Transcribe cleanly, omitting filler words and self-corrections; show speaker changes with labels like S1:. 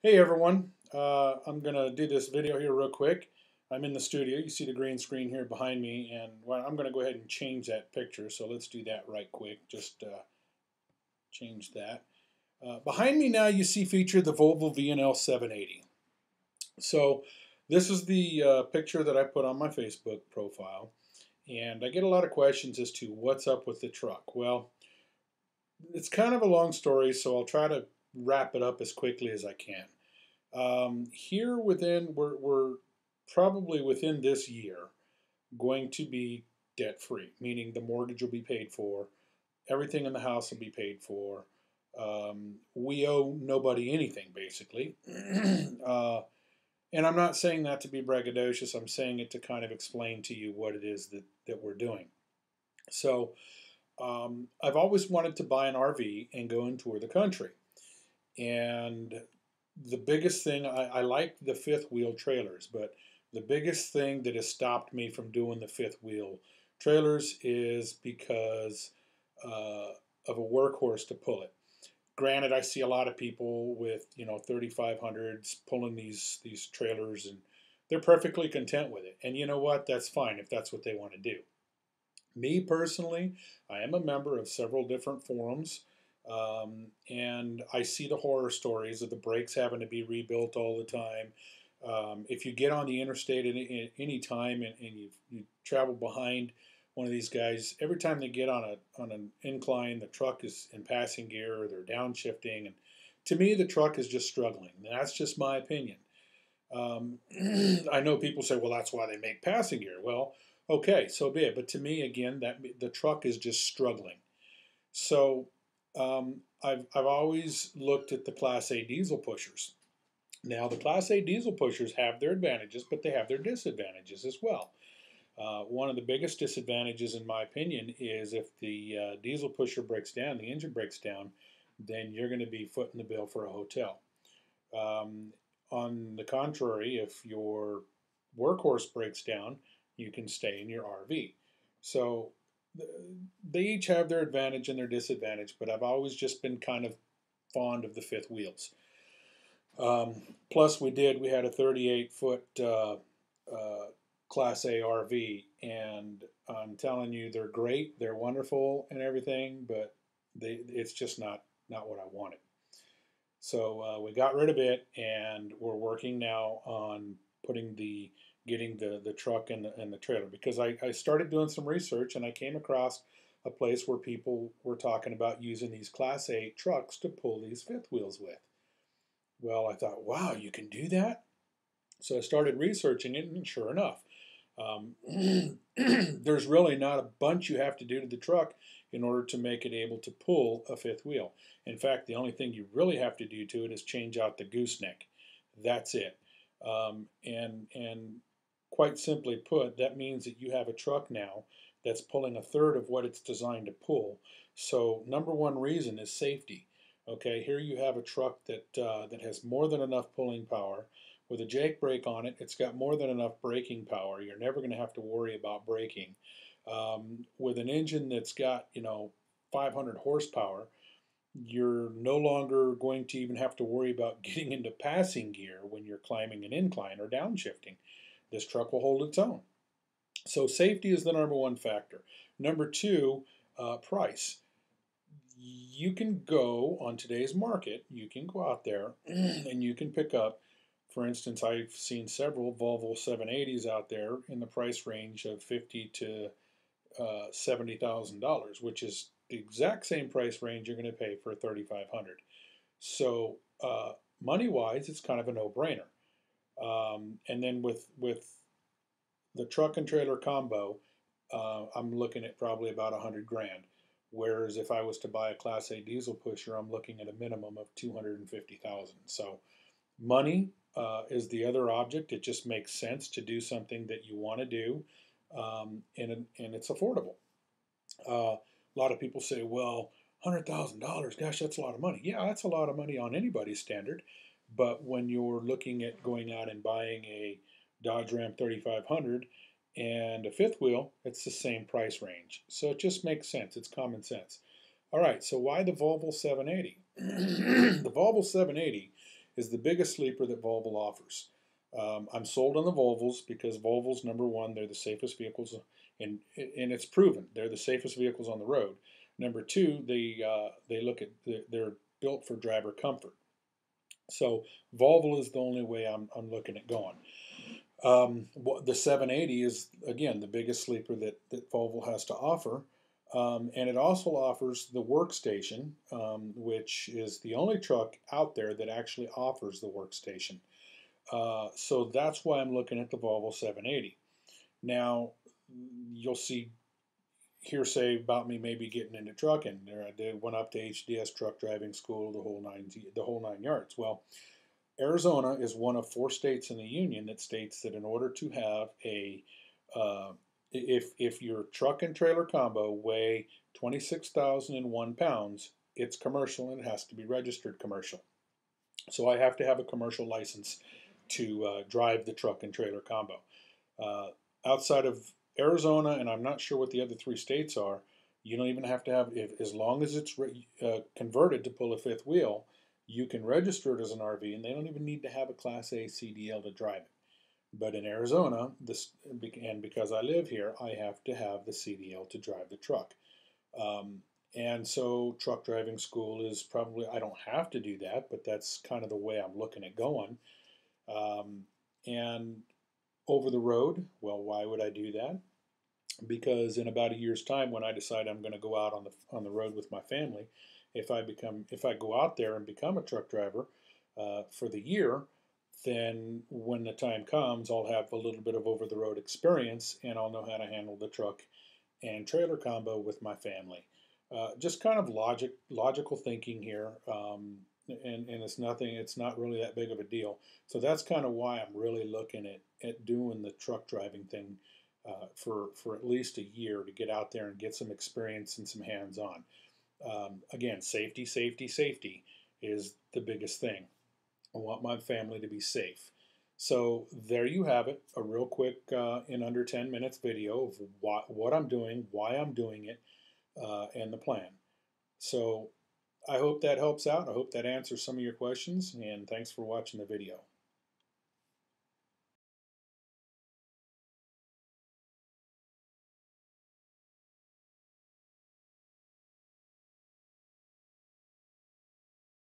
S1: Hey everyone, I'm going to do this video here real quick. I'm in the studio. You see the green screen here behind me, and well, I'm going to go ahead and change that picture. So let's do that right quick. Just change that. Behind me now you see featured the Volvo VNL 780. So this is the picture that I put on my Facebook profile, and I get a lot of questions as to what's up with the truck. Well, it's kind of a long story, so I'll try to wrap it up as quickly as I can. Here within, we're probably within this year going to be debt free, meaning the mortgage will be paid for, everything in the house will be paid for. We owe nobody anything basically. And I'm not saying that to be braggadocious, I'm saying it to kind of explain to you what it is that we're doing. So, I've always wanted to buy an RV and go and tour the country. And the biggest thing, I like the fifth wheel trailers, but the biggest thing that has stopped me from doing the fifth wheel trailers is because of a workhorse to pull it. Granted, I see a lot of people with 3500s pulling these trailers, and they're perfectly content with it. And you know what? That's fine if that's what they want to do. Me personally, I am a member of several different forums, and I see the horror stories of the brakes having to be rebuilt all the time. If you get on the interstate at any time and you travel behind one of these guys, every time they get on an incline, the truck is in passing gear or they're downshifting. And to me, the truck is just struggling. That's just my opinion. Um, I know people say, well, that's why they make passing gear. Well, okay, so be it. But to me, again, that the truck is just struggling. So I've always looked at the Class A diesel pushers. Now, the Class A diesel pushers have their advantages, but they have their disadvantages as well. One of the biggest disadvantages, in my opinion, is if the diesel pusher breaks down, the engine breaks down, then you're going to be footing the bill for a hotel. Um, on the contrary, if your workhorse breaks down, you can stay in your RV. So they each have their advantage and their disadvantage, but I've always just been kind of fond of the fifth wheels. Plus, we had a 38-foot Class A RV, and I'm telling you, they're great, they're wonderful, and everything, but it's just not what I wanted. So we got rid of it, and we're working now on putting getting the truck and the trailer, because I started doing some research and I came across a place where people were talking about using these Class 8 trucks to pull these fifth wheels with. Well, I thought, wow, you can do that? So I started researching it, and sure enough, um, there's really not a bunch you have to do to the truck in order to make it able to pull a fifth wheel. In fact, the only thing you really have to do to it is change out the gooseneck. That's it. And quite simply put, that means that you have a truck now that's pulling a third of what it's designed to pull. So number one reason is safety. Okay, here you have a truck that has more than enough pulling power. With a Jake brake on it, it's got more than enough braking power. You're never going to have to worry about braking. With an engine that's got 500 horsepower, you're no longer going to even have to worry about getting into passing gear when you're climbing an incline or downshifting. This truck will hold its own. So safety is the number one factor. Number two, price. You can go on today's market, you can go out there and you can pick up, for instance, I've seen several Volvo 780s out there in the price range of $50,000 to $70,000, which is the exact same price range you're going to pay for a 3500. So money wise, it's kind of a no-brainer. And then with the truck and trailer combo, I'm looking at probably about 100 grand. Whereas if I was to buy a Class A diesel pusher, I'm looking at a minimum of 250,000. So money is the other object. It just makes sense to do something that you want to do, and it's affordable. A lot of people say, well, $100,000, gosh, that's a lot of money. Yeah, that's a lot of money on anybody's standard. But when you're looking at going out and buying a Dodge Ram 3500 and a fifth wheel, it's the same price range. So it just makes sense. It's common sense. All right, so why the Volvo 780? The Volvo 780 is the biggest sleeper that Volvo offers. I'm sold on the Volvos because Volvos, number one, they're the safest vehicles, and it's proven they're the safest vehicles on the road. Number two, they look at they're built for driver comfort. So Volvo is the only way I'm looking at going. The 780 is again the biggest sleeper that Volvo has to offer, and it also offers the workstation, which is the only truck out there that actually offers the workstation. So that's why I'm looking at the Volvo 780. Now, you'll see hearsay about me maybe getting into trucking. There, went up to HDS truck driving school, the whole nine yards. Well, Arizona is one of 4 states in the union that states that in order to have uh, if your truck and trailer combo weigh 26,001 pounds, it's commercial and it has to be registered commercial. So I have to have a commercial license to drive the truck and trailer combo. Uh, Outside of Arizona, and I'm not sure what the other 3 states are, you don't even have to have, as long as it's converted to pull a fifth wheel, you can register it as an RV, and they don't even need to have a Class A CDL to drive it. But in Arizona, and because I live here, I have to have the CDL to drive the truck. And so truck driving school is probably, I don't have to do that, but that's kind of the way I'm looking at going. Um, and over the road, well, why would I do that? Because in about a year's time, when I decide I'm going to go out on the road with my family, if I go out there and become a truck driver for the year, then when the time comes, I'll have a little bit of over the road experience, and I'll know how to handle the truck and trailer combo with my family. Just kind of logical thinking here, and it's nothing. It's not really that big of a deal. So that's kind of why I'm really looking at doing the truck driving thing for at least a year to get out there and get some experience and some hands on. Again, safety, safety, safety is the biggest thing. I want my family to be safe. So there you have it, a real quick in under 10 minutes video of what I'm doing, why I'm doing it, and the plan. So I hope that helps out. I hope that answers some of your questions, and thanks for watching the video.